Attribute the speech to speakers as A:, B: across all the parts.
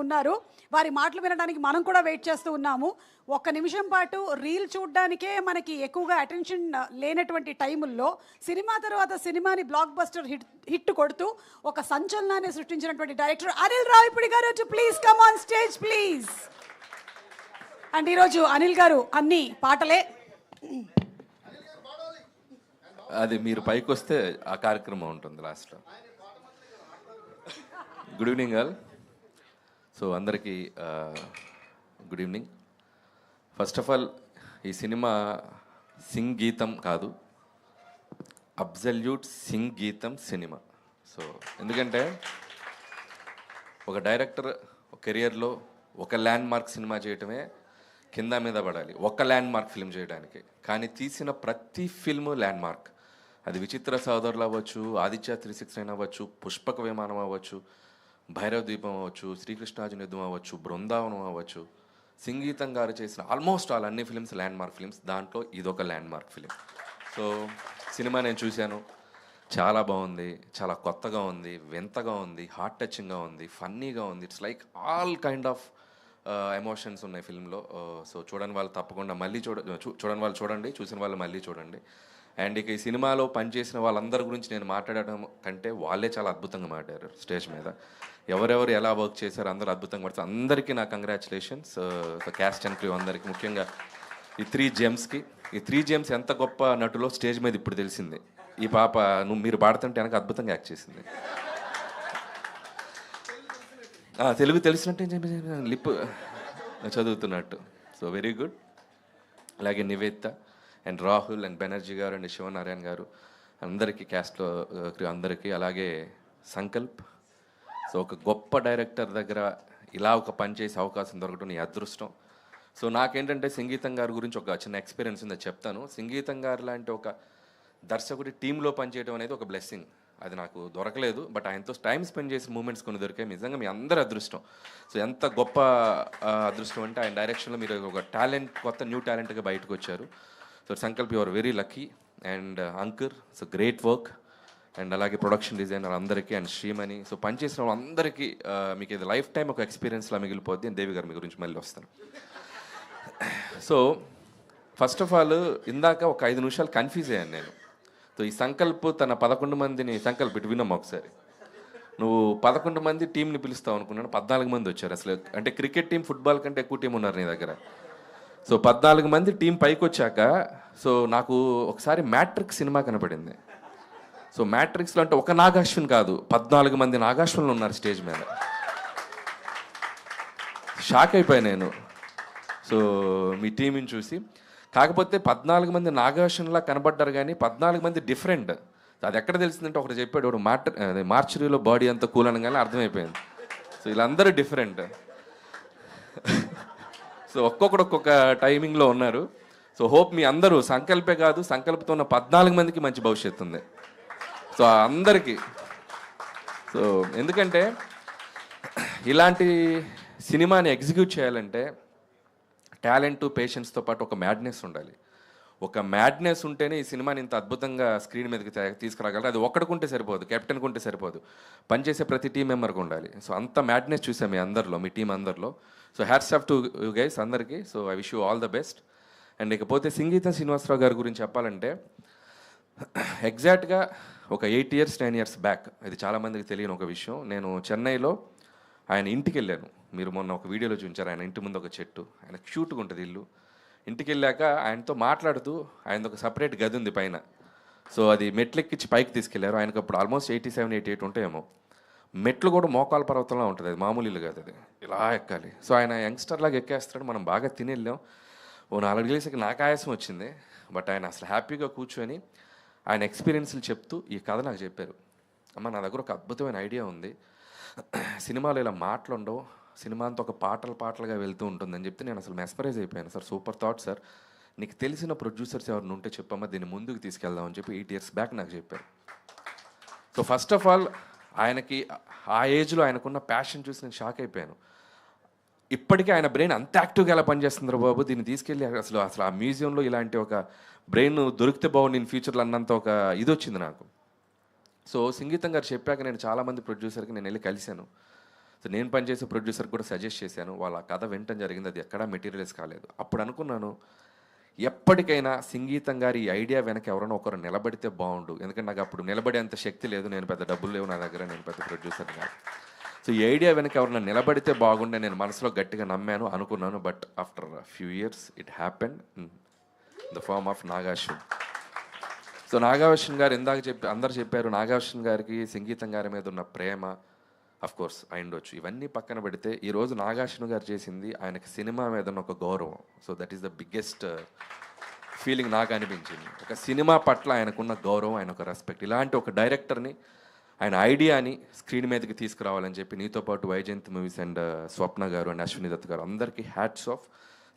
A: ఉన్నారు. వారి మాటలు వినడానికి మనం కూడా వెయిట్ చేస్తూ ఉన్నాము. ఒక్క నిమిషం పాటు రీల్ చూడ్డానికే మనకి ఎక్కువగా అటెన్షన్ లేనటువంటి టైముల్లో సినిమా తర్వాత సినిమాని బ్లాక్ బస్టర్ హిట్ కొడుతూ ఒక సంచలనాన్ని సృష్టించినటువంటి డైరెక్టర్ అనిల్ రావిపూడి గారు to please come on stage please. And ఈరోజు అనిల్ గారు అన్ని పాటలే.
B: అది మీరు పైకి వస్తే ఆ కార్యక్రమం ఉంటుంది లాస్ట్లో. Good evening all. సో అందరికీ good evening. First of all ఈ సినిమా సింగ్ గీతం కాదు, అబ్జల్యూట్ సింగ్ గీతం సినిమా. సో ఎందుకంటే ఒక డైరెక్టర్ కెరియర్లో ఒక ల్యాండ్ మార్క్ సినిమా చేయటమే కింద మీద పడాలి, ఒక ల్యాండ్ మార్క్ ఫిల్మ్ చేయడానికి. కానీ తీసిన ప్రతి ఫిల్మ్ ల్యాండ్ మార్క్. అది విచిత్ర సోదరులు అవ్వచ్చు, ఆదిత్య 369 అవ్వచ్చు, పుష్పక విమానం అవ్వచ్చు, భైరవ ద్వీపం అవ్వచ్చు, శ్రీకృష్ణార్జున యుద్ధం అవ్వచ్చు, బృందావనం అవ్వచ్చు. సంగీతం గారు చేసిన ఆల్మోస్ట్ ఆల్ అన్ని ఫిలిమ్స్ ల్యాండ్ మార్క్ ఫిలిమ్స్. దాంట్లో ఇదొక land mark film. So cinema నేను చూశాను, చాలా బాగుంది, చాలా కొత్తగా ఉంది, వింతగా ఉంది, హార్ట్ టచింగ్గా ఉంది, ఫన్నీగా ఉంది. It's like all kind of emotions ఉన్నాయి ఫిల్మ్లో. సో చూడని వాళ్ళు తప్పకుండా మళ్ళీ చూడని వాళ్ళు చూడండి, చూసిన వాళ్ళు మళ్ళీ చూడండి. అండ్ ఇక ఈ సినిమాలో పనిచేసిన వాళ్ళందరి గురించి నేను మాట్లాడడం కంటే వాళ్ళే చాలా అద్భుతంగా మాట్లాడారు స్టేజ్ మీద. ఎవరెవరు ఎలా వర్క్ చేశారు అందరూ అద్భుతంగా పడుతుంది. అందరికీ నా కంగ్రాచులేషన్స్, క్యాస్ట్ అండ్ క్రూ అందరికీ, ముఖ్యంగా ఈ 3 జెమ్స్కి. ఈ 3 జెమ్స్ ఎంత గొప్ప నటులో స్టేజ్ మీద ఇప్పుడు తెలిసింది. ఈ పాప మీరు పాడుతుంటే వెనక అద్భుతంగా యాక్ట్ చేసింది. తెలుగు తెలిసినట్టే లిప్ చదువుతున్నట్టు. So very good. అలాగే Nivedita and Rahul and Banerjee garu and Sivanarayana గారు అందరికీ, క్యాస్ట్లో అందరికీ. అలాగే సంకల్ప్. సో ఒక గొప్ప డైరెక్టర్ దగ్గర ఇలా ఒక పని చేసే అవకాశం దొరకడం నీ అదృష్టం. సో నాకేంటంటే సంగీతం గారి గురించి ఒక చిన్న ఎక్స్పీరియన్స్ ఉందో చెప్తాను. సంగీతం గారు లాంటి ఒక దర్శకుడి టీంలో పనిచేయడం అనేది ఒక బ్లెస్సింగ్. అది నాకు దొరకలేదు, బట్ ఆయనతో టైం స్పెండ్ చేసిన మూమెంట్స్ కొన్ని దొరికాయి. నిజంగా మీ అందరి అదృష్టం. సో ఎంత గొప్ప అదృష్టం అంటే ఆయన డైరెక్షన్లో మీరు ఒక టాలెంట్, కొత్త న్యూ టాలెంట్గా బయటకు వచ్చారు. So Sankalp you are very lucky. And Ankur, so great work. And అలాగే ప్రొడక్షన్ డిజైనర్ అందరికీ అండ్ శ్రీమణి. సో పనిచేసిన వాళ్ళందరికీ మీకు ఇది లైఫ్ టైం ఒక ఎక్స్పీరియన్స్లా మిగిలిపోద్ది. అండ్ దేవి గారు మీ గురించి మళ్ళీ వస్తాను. సో ఫస్ట్ ఆఫ్ ఆల్ ఇందాక ఒక 5 నిమిషాలు కన్ఫ్యూజ్ అయ్యాను నేను. సో ఈ సంకల్ప్ తన 11 మందిని, సంకల్ప్ ఇటు విన్నాం ఒకసారి, నువ్వు 11 మంది టీంని పిలుస్తావు అనుకున్నాను, 14 మంది వచ్చారు. అసలు అంటే క్రికెట్ టీం, ఫుట్బాల్ కంటే ఎక్కువ టీం ఉన్నారు నీ దగ్గర. సో 14 మంది టీం పైకి వచ్చాక సో నాకు ఒకసారి మ్యాట్రిక్స్ సినిమా కనపడింది. సో మ్యాట్రిక్స్లో అంటే ఒక నాగాశ్విన్ కాదు, 14 మంది నాగాశ్వన్లు ఉన్నారు స్టేజ్ మీద. షాక్ అయిపోయాను నేను సో మీ టీంని చూసి. కాకపోతే 14 మంది నాగాశ్వన్లా కనబడ్డారు, కానీ 14 మంది డిఫరెంట్. అది ఎక్కడ తెలిసిందంటే ఒకటి చెప్పాడు, ఒకడు మార్చరీలో బాడీ అంతా కూల్ అనగానే అర్థమైపోయింది. సో వీళ్ళందరూ డిఫరెంట్. సో ఒక్కొక్కడు ఒక్కొక్క టైమింగ్లో ఉన్నారు. సో హోప్ మీ అందరూ సంకల్పే కాదు, సంకల్పంతో ఉన్న 14 మందికి మంచి భవిష్యత్తు ఉంది. సో అందరికీ. సో ఎందుకంటే ఇలాంటి సినిమాని ఎగ్జిక్యూట్ చేయాలంటే టాలెంట్, పేషెన్స్తో పాటు ఒక మ్యాడ్నెస్ ఉండాలి. ఒక మ్యాడ్నెస్ ఉంటేనే ఈ సినిమాని ఇంత అద్భుతంగా స్క్రీన్ మీదకి తీసుకురాగలరు. అది ఒక్కడికుంటే సరిపోదు, కెప్టెన్కి ఉంటే సరిపోదు, పనిచేసే ప్రతి టీం మెంబర్కి ఉండాలి. సో అంత మ్యాడ్నెస్ చూసాం మీ అందరిలో, మీ టీం అందరిలో. So hats off to you guys అందరికీ. So I wish you all the best. And ఇకపోతే సంగీతం శ్రీనివాసరావు గారి గురించి చెప్పాలంటే ఎగ్జాక్ట్గా ఒక 8 years 9 years బ్యాక్, ఇది చాలామందికి తెలియని ఒక విషయం, నేను చెన్నైలో ఆయన ఇంటికి వెళ్ళాను. మీరు మొన్న ఒక వీడియోలో చూపించారు, ఆయన ఇంటి ముందు ఒక చెట్టు, ఆయన క్యూట్గా ఉంటుంది ఇల్లు. ఇంటికి వెళ్ళాక ఆయనతో మాట్లాడుతూ, ఆయనది ఒక సపరేట్ గది ఉంది పైన. సో అది మెట్లెక్కించి పైకి తీసుకెళ్లారు. ఆయనకు అప్పుడు ఆల్మోస్ట్ 87, 88 ఉంటాయేమో. మెట్లు కూడా మోకాల పర్వతంలో ఉంటుంది, అది మామూలు ఇల్లు కాదు, అది ఇలా ఎక్కాలి. సో ఆయన యంగ్స్టర్ లాగా ఎక్కేస్తాడు. మనం బాగా తిని వెళ్ళాం. ఓ 4 గేసేకి నాకు ఆయాసం వచ్చింది, బట్ ఆయన అసలు హ్యాపీగా కూర్చొని ఆయన ఎక్స్పీరియన్స్లు చెప్తూ ఈ కథ నాకు చెప్పారు. అమ్మ, నా దగ్గర ఒక అద్భుతమైన ఐడియా ఉంది, సినిమాలో ఇలా మాటలుండవు, సినిమా అంతా ఒక పాటలుగా వెళ్తూ ఉంటుందని చెప్తే నేను అసలు మెస్పరైజ్ అయిపోయాను. సార్ సూపర్ థాట్ సార్, నీకు తెలిసిన ప్రొడ్యూసర్స్ ఎవరిని ఉంటే చెప్పమ్మా, దీన్ని ముందుకు తీసుకెళ్దామని చెప్పి 8 years బ్యాక్ నాకు చెప్పారు. సో ఫస్ట్ ఆఫ్ ఆల్ ఆయనకి ఆ ఏజ్లో ఆయనకున్న ప్యాషన్ చూసి నేను షాక్ అయిపోయాను. ఇప్పటికీ ఆయన బ్రెయిన్ అంత యాక్టివ్గా ఎలా పనిచేస్తుందో బాబు, దీన్ని తీసుకెళ్ళి అసలు ఆ మ్యూజియంలో ఇలాంటి ఒక బ్రెయిన్ దొరికితే బాగుంది ఇన్ ఫ్యూచర్లో అన్నంత ఒక ఇది వచ్చింది నాకు. సో సంగీతం గారు చెప్పాక నేను చాలామంది ప్రొడ్యూసర్కి నేను వెళ్ళి కలిశాను. సో నేను పనిచేసే ప్రొడ్యూసర్ కూడా సజెస్ట్ చేశాను, వాళ్ళ కథ వినటం జరిగింది, అది ఎక్కడా మెటీరియల్స్ కాలేదు. అప్పుడు అనుకున్నాను ఎప్పటికైనా సంగీతం గారి ఈ ఐడియా వెనక ఎవరైనా ఒకరు నిలబడితే బాగుండు, ఎందుకంటే నాకు అప్పుడు నిలబడేంత శక్తి లేదు, నేను పెద్ద డబ్బులు లేవు నా దగ్గర, నేను పెద్ద ప్రొడ్యూసర్ కాదు. సో ఈ ఐడియా వెనక ఎవరైనా నిలబడితే బాగుండే నేను మనసులో గట్టిగా నమ్మాను, అనుకున్నాను. But after few years it happen in the form of Nagarjuna. So Nagarjuna garu ఇందాక అందరు చెప్పారు, నాగార్జున గారికి సంగీతం గారి మీద ఉన్న ప్రేమ అఫ్ కోర్స్ అయిండొచ్చు. ఇవన్నీ పక్కన పెడితే ఈరోజు నాగార్జున గారు చేసింది ఆయనకి సినిమా మీద ఉన్న ఒక గౌరవం. So that is the biggest feeling నాకు అనిపించింది. ఒక సినిమా పట్ల ఆయనకున్న గౌరవం, ఆయన ఒక రెస్పెక్ట్. ఇలాంటి ఒక డైరెక్టర్ని, ఆయన ఐడియాని స్క్రీన్ మీదకి తీసుకురావాలని చెప్పి నీతో పాటు వైజయంతి మూవీస్ అండ్ స్వప్న గారు అండ్ అశ్విని దత్ గారు అందరికీ హ్యాట్స్ ఆఫ్.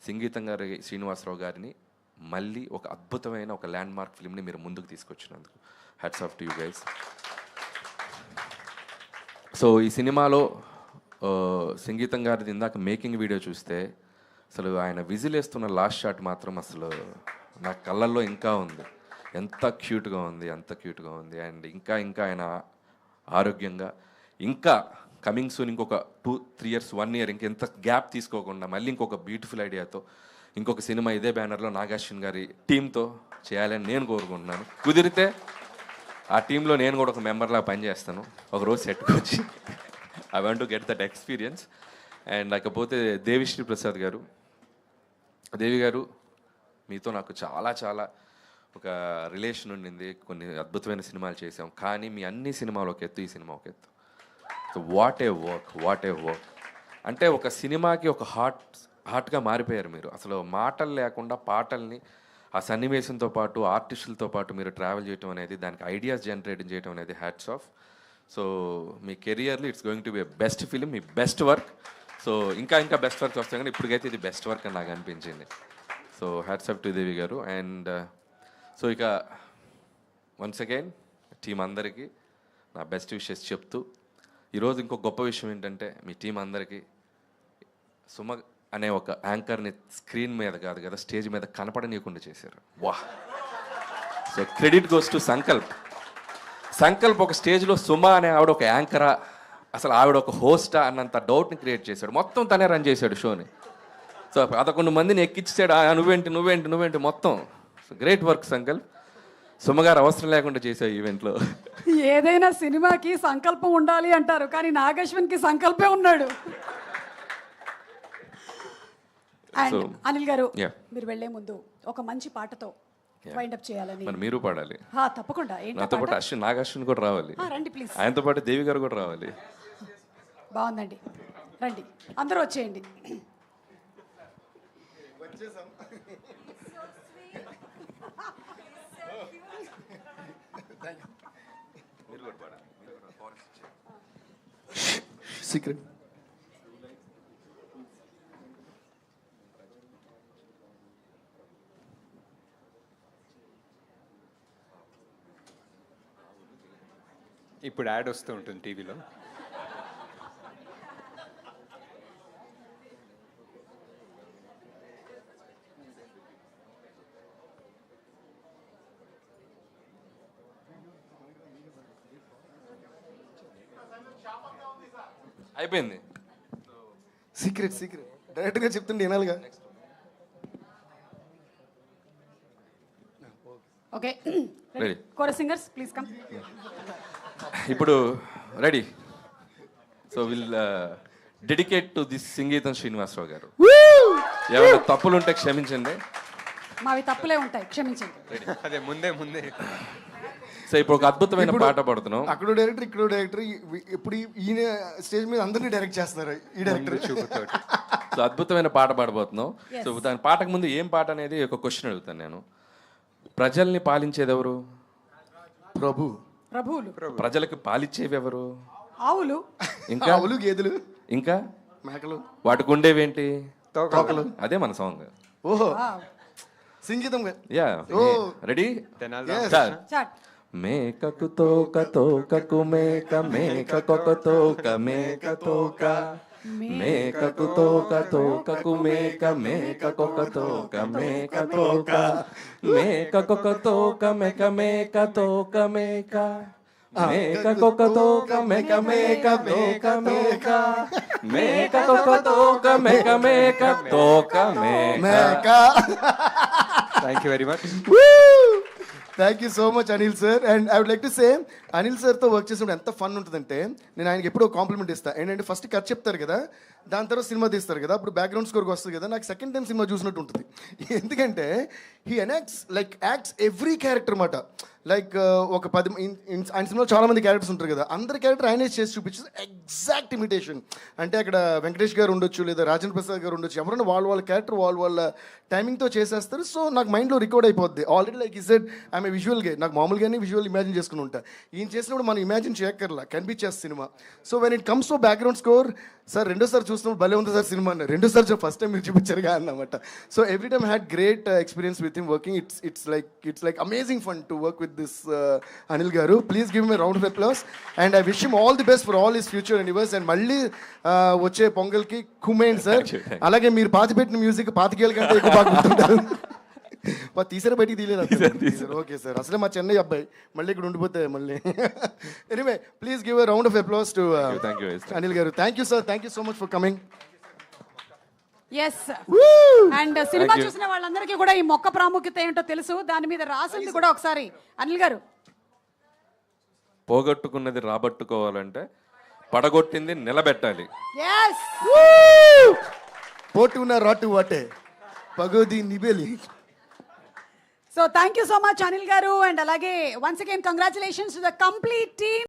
B: సంగీతం గారి శ్రీనివాసరావు గారిని మళ్ళీ ఒక అద్భుతమైన ఒక ల్యాండ్ మార్క్ ఫిల్మ్ని మీరు ముందుకు తీసుకొచ్చినందుకు hats off to you guys. So ఈ సినిమాలో సంగీతం గారిది ఇందాక మేకింగ్ వీడియో చూస్తే అసలు ఆయన విజిల్ వేస్తున్న లాస్ట్ షాట్ మాత్రం అసలు నా కళ్ళల్లో ఇంకా ఉంది. ఎంత క్యూట్గా ఉంది, అంత క్యూట్గా ఉంది. అండ్ ఇంకా ఇంకా ఆయన ఆరోగ్యంగా, ఇంకా కమింగ్ సూన్ ఇంకొక 2-3 years 1 year ఇంకెంత గ్యాప్ తీసుకోకుండా మళ్ళీ ఇంకొక బ్యూటిఫుల్ ఐడియాతో ఇంకొక సినిమా ఇదే బ్యానర్లో నాగార్జున గారి టీంతో చేయాలని నేను కోరుకుంటున్నాను. కుదిరితే ఆ టీంలో నేను కూడా ఒక మెంబర్లా పనిచేస్తాను ఒకరోజు సెట్కి వచ్చి. I want to get that experience. And లేకపోతే దేవిశ్రీ ప్రసాద్ గారు, దేవి గారు, మీతో నాకు చాలా చాలా ఒక రిలేషన్ ఉండింది, కొన్ని అద్భుతమైన సినిమాలు చేసాం. కానీ మీ అన్ని సినిమాలు ఒక ఎత్తు, ఈ సినిమా ఒక ఎత్తు. So what a work. అంటే ఒక సినిమాకి ఒక హార్ట్గా మారిపోయారు మీరు. అసలు మాటలు లేకుండా పాటల్ని ఆ సన్నివేశంతో పాటు ఆర్టిస్టులతో పాటు మీరు ట్రావెల్ చేయడం అనేది, దానికి ఐడియాస్ జనరేట్ చేయడం అనేది హ్యాట్స్ ఆఫ్. సో మీ కెరియర్లో it's going to be best film, me best work. So ఇంకా ఇంకా బెస్ట్ వర్క్ వస్తాయి, కానీ ఇప్పటికైతే ఇది బెస్ట్ వర్క్ అని నాకు అనిపించింది. సో హ్యాట్స్ ఆఫ్ టు దేవి గారు. అండ్ సో ఇక వన్స్ అగైన్ టీం అందరికీ నా బెస్ట్ విషెస్ చెప్తూ, ఈరోజు ఇంకో గొప్ప విషయం ఏంటంటే మీ టీం అందరికీ సుమ అనే ఒక యాంకర్ని స్క్రీన్ మీద కాదు కదా, స్టేజ్ మీద కనపడనీయకుండా చేశారు. వాహ్! So credit goes to Sankalp ఒక స్టేజ్లో సుమ అనే ఆవిడ ఒక యాంకరా, అసలు ఆవిడ ఒక హోస్టా అన్నంత డౌట్ని క్రియేట్ చేశాడు. మొత్తం తనే రన్ చేశాడు షోని. సో 11 మందిని ఎక్కించాడు. నువ్వేంటి మొత్తం. So great work Sankalp. సుమగారు అవసరం లేకుండా చేశావు ఈవెంట్లో.
A: ఏదైనా సినిమాకి సంకల్పం ఉండాలి అంటారు, కానీ నాగశ్వన్కి సంకల్పే ఉన్నాడు. అండ్ అనిల్ గారు, మీరు వెళ్లే ముందు ఒక మంచి పాటతో వైండ్ అప్ చేయాలని.
B: మరి మీరు పాడాలి.
A: తప్పకుండా.
B: నాతో పాటు నాగార్జున కూడా రావాలి.
A: రండి ప్లీజ్.
B: ఆయనతో పాటు దేవి గారు కూడా రావాలి.
A: బాగుందండి, రండి అందరూ వచ్చేయండి.
C: సీక్రెట్.
D: ఇప్పుడు యాడ్ వస్తూ ఉంటుంది టీవీలో.
B: అయిపోయింది.
C: సీక్రెట్ డైరెక్ట్గా చెప్తుండే వినాలిగా.
A: Okay,
B: ready.
A: Chorus singers please come.
B: ఇప్పుడు ready. So will dedicate to this సంగీతం శ్రీనివాసరావు గారు. ఏమైనా తప్పులుంటే క్షమించండి.
A: మావి తప్పులే ఉంటాయి, క్షమించండి.
D: అదే ముందే.
B: సో ఇప్పుడు ఒక అద్భుతమైన పాట పాడుతున్నాం.
C: అక్కడ డైరెక్టర్, ఇక్కడ డైరెక్టర్. ఇప్పుడు ఈయన స్టేజ్ మీద అందరినీ డైరెక్ట్ చేస్తున్నారు ఈ డైరెక్టర్.
B: సో అద్భుతమైన పాట పాడబోతున్నాం. సో దాని పాటకు ముందు ఏం పాట అనేది ఒక క్వశ్చన్ అడుగుతాను నేను. ప్రజల్ని పాలించేది ఎవరు?
A: ప్రభువులు.
B: ప్రజలకు పాలిచ్చేవి ఎవరు?
A: ఆవులు.
B: ఇంకా
C: ఆవులు, గేదెలు,
B: ఇంకా
C: మేకలు.
B: వాటికి ఉండేవేంటి?
C: తోకలు.
B: అదే మన సాంగ్.
C: ఓహో, సంగీతం.
B: Yeah, ready. మేకకు తోకకు మేక, మేకకొక తోక మేక తోక, మేకకు తోకకు మేక, మేకకొక తోక మేక తోక, మేకకొక తోక మేక మేక తోక మేక, మేకకొక తోక మేక మేక తోక మేక, మేక తోక తోక మేక మేక తోక మేక.
C: మేకా.
D: Thank you very much.
C: Thank you so much Anil sir. And I would like to say Anil సార్తో వర్క్ చేసినప్పుడు ఎంత ఫన్ ఉంటుందంటే నేను ఆయనకి ఎప్పుడో కాంప్లిమెంట్ ఇస్తాను. ఏంటంటే ఫస్ట్ కథ చెప్తారు కదా, దాని తర్వాత సినిమా తీస్తారు కదా, అప్పుడు బ్యాక్గ్రౌండ్ స్కోర్కి వస్తుంది కదా, నాకు సెకండ్ టైం సినిమా చూసినట్టు ఉంటుంది. ఎందుకంటే he enacts like acts every character అన్నమాట. లైక్ ఒక 10 ఆయన సినిమాలో చాలా మంది క్యారెక్టర్స్ ఉంటారు కదా, అందరి క్యారెక్టర్ ఆయనే చేసి చూపించేది ఎగ్జాక్ట్ ఇమిటేషన్. అంటే అక్కడ వెంకటేష్ గారు ఉండొచ్చు, లేదా రాజేంద్ర ప్రసాద్ గారు ఉండొచ్చు, ఎవరైనా వాళ్ళ క్యారెక్టర్ వాళ్ళ టైమింగ్తో చేసేస్తారు. సో నాకు మైండ్లో రికార్డ్ అయిపోద్ది ఆల్రెడీ. లైక్ ఈ సెడ్ ఐఎమ్ విజువల్గా, నాకు మామూలుగానే విజువల్ ఇమాజిన్ చేసుకుని ఉంటా. ఈయన చేసినప్పుడు మనం ఇమాజిన్ చేయక్కర్లా, కనిపించేస్తుంది సినిమా. So when it comes to background score, sir రెండోసారి చూస్తున్నప్పుడు భలే ఉంది సార్ సినిమా అన్న, రెండోసారి ఫస్ట్ టైం మీరు చూపించారుగా అన్నమాట. So every time had great experience with him working. It's like amazing fun to work with this Anil garu. Please give me round of applause and I wish him all the best for all his future endeavours. అండ్ మళ్ళీ వచ్చే పొంగల్కి కుమేన్ sir. అలాగే మీరు పాతిపెట్టిన music 25 ఏళ్ళ కంటే ఎక్కువ బాగా గుర్తుంటారు. తీసారా బయటికి తీయలేదు. ఓకే సార్, అసలే మా చెన్నై అబ్బాయి, మళ్ళీ ఇక్కడ ఉండిపోతే మళ్ళీ. Anyway please give a round of applause to Anil గారు. Thank you sir, thank you so much for coming.
A: Yes, and cinema చూసిన వాళ్ళందరికీ కూడా ఈ మొక్క ప్రాముఖ్యత ఏంటో తెలుసు. దాని మీద రాసింది కూడా ఒకసారి అనిల్ గారు.
B: పోగొట్టుకున్నది రాబట్టుకోవాలంటే పడగొట్టింది నిలబెట్టాలి.
A: ఎస్,
C: పోటు ఉన్న రాటు వాటే పగోది నిబేలి.
A: So thank you so much Anil గారు. అండ్ అలాగే once again congratulations to the complete team.